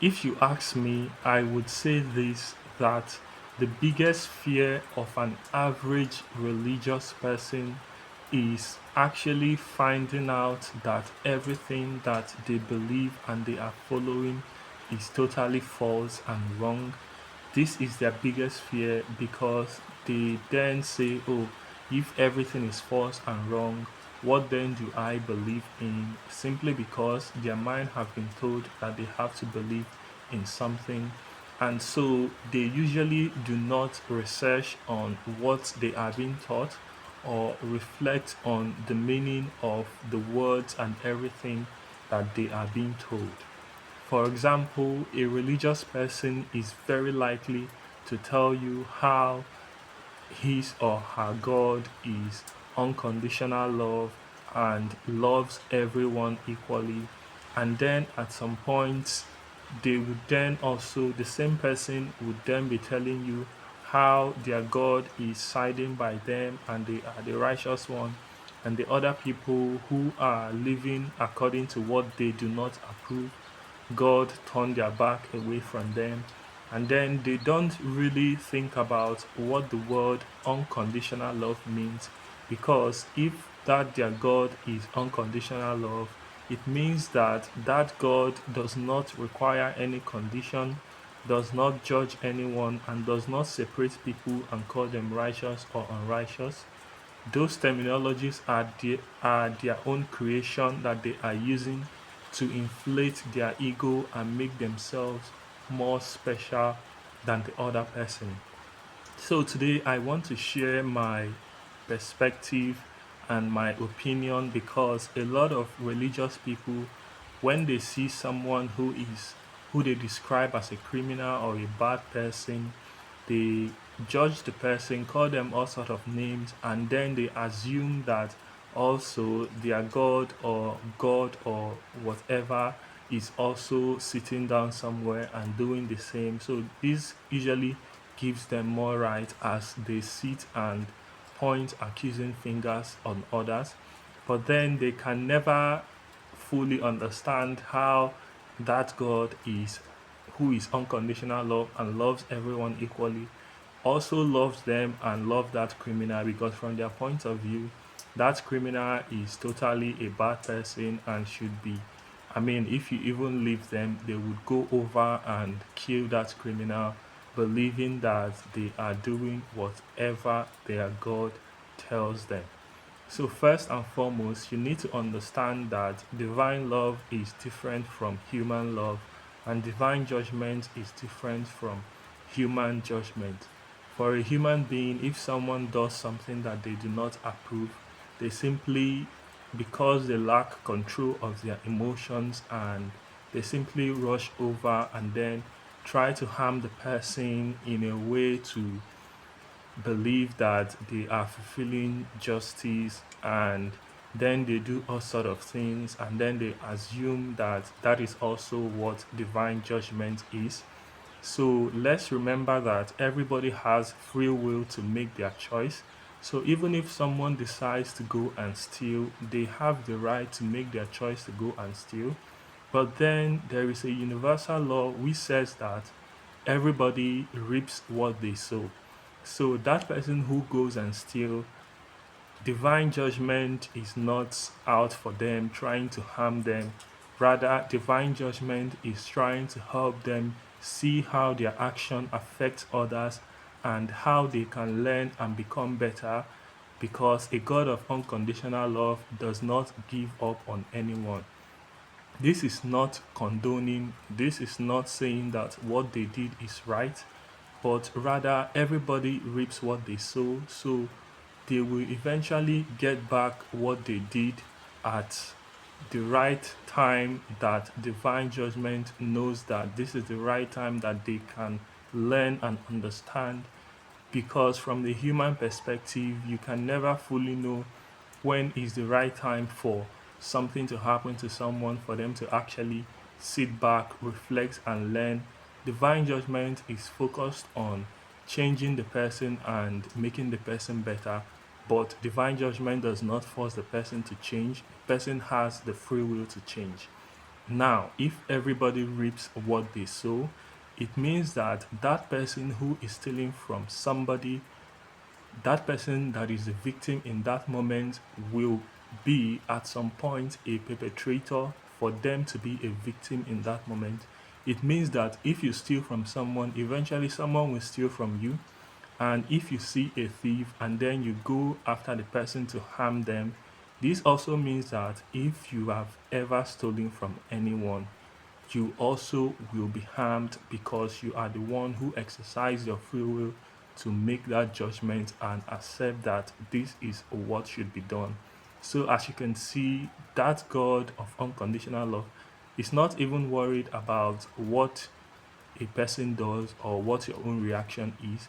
If you ask me, I would say this, that the biggest fear of an average religious person is actually finding out that everything that they believe and they are following is totally false and wrong. This is their biggest fear because they then say, oh, if everything is false and wrong, what then do I believe in? Simply because their mind have been told that they have to believe in something. And so they usually do not research on what they are being taught or reflect on the meaning of the words and everything that they are being told. For example, a religious person is very likely to tell you how his or her God is unconditional love and loves everyone equally. And then at some point, they would then also, the same person would then be telling you how their God is siding by them and they are the righteous one. And the other people who are living according to what they do not approve, God turned their back away from them. And then they don't really think about what the word unconditional love means. Because if that their God is unconditional love, it means that that God does not require any condition, does not judge anyone, and does not separate people and call them righteous or unrighteous. Those terminologies are their own creation that they are using to inflate their ego and make themselves more special than the other person. So today I want to share my perspective and my opinion because a lot of religious people, when they see someone who they describe as a criminal or a bad person, they judge the person, call them all sort of names, and then they assume that also their God or whatever is also sitting down somewhere and doing the same. So this usually gives them more right as they sit and point accusing fingers on others. But then they can never fully understand how that God is, who is unconditional love and loves everyone equally, also loves them and love that criminal, because from their point of view, that criminal is totally a bad person and should be, I mean, if you even leave them, they would go over and kill that criminal, believing that they are doing whatever their God tells them. So, first and foremost, you need to understand that divine love is different from human love, and divine judgment is different from human judgment. For a human being, if someone does something that they do not approve, they simply, because they lack control of their emotions, and they simply rush over and then try to harm the person in a way to believe that they are fulfilling justice, and then they do all sort of things and then they assume that that is also what divine judgment is. So let's remember that everybody has free will to make their choice. So even if someone decides to go and steal, they have the right to make their choice to go and steal. But then there is a universal law which says that everybody reaps what they sow. So that person who goes and steals, divine judgment is not out for them, trying to harm them. Rather, divine judgment is trying to help them see how their action affects others and how they can learn and become better, because a God of unconditional love does not give up on anyone. This is not condoning, this is not saying that what they did is right, but rather everybody reaps what they sow. So they will eventually get back what they did at the right time, that divine judgment knows that this is the right time that they can learn and understand. Because from the human perspective, you can never fully know when is the right time for something to happen to someone for them to actually sit back, reflect, and learn. Divine judgment is focused on changing the person and making the person better, but divine judgment does not force the person to change. The person has the free will to change. Now, if everybody reaps what they sow, it means that that person who is stealing from somebody, that person that is the victim in that moment, will be at some point a perpetrator for them to be a victim in that moment. It means that if you steal from someone, eventually someone will steal from you. And if you see a thief and then you go after the person to harm them, this also means that if you have ever stolen from anyone, you also will be harmed because you are the one who exercised your free will to make that judgment and accept that this is what should be done. So, as you can see, that God of unconditional love is not even worried about what a person does or what your own reaction is,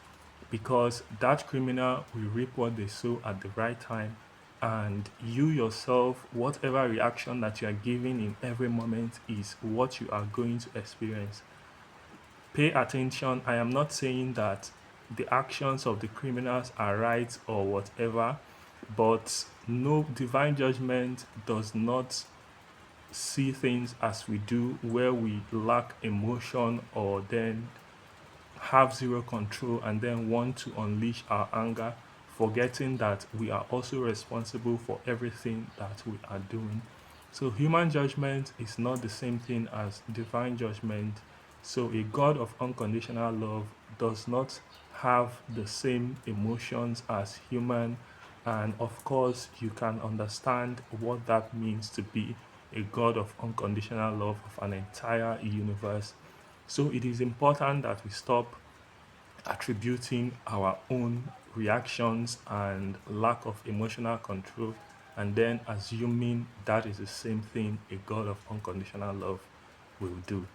because that criminal will reap what they sow at the right time. And you yourself, whatever reaction that you are giving in every moment is what you are going to experience. Pay attention. I am not saying that the actions of the criminals are right or whatever, but no, divine judgment does not see things as we do, where we lack emotion or then have zero control and then want to unleash our anger, forgetting that we are also responsible for everything that we are doing. So, human judgment is not the same thing as divine judgment. So, a God of unconditional love does not have the same emotions as human. And of course, you can understand what that means to be a God of unconditional love of an entire universe. So it is important that we stop attributing our own reactions and lack of emotional control and then assuming that is the same thing a God of unconditional love will do.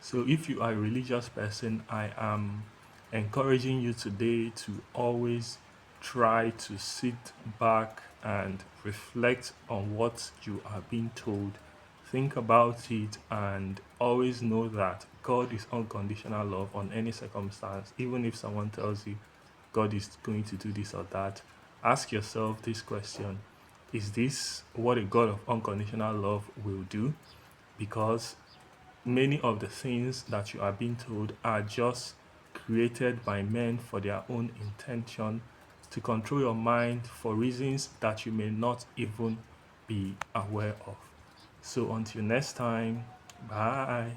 So if you are a religious person, I am encouraging you today to always try to sit back and reflect on what you are being told. Think about it and always know that God is unconditional love on any circumstance. Even if someone tells you God is going to do this or that, ask yourself this question: is this what a God of unconditional love will do? Because many of the things that you are being told are just created by men for their own intention, to control your mind for reasons that you may not even be aware of. So until next time, bye.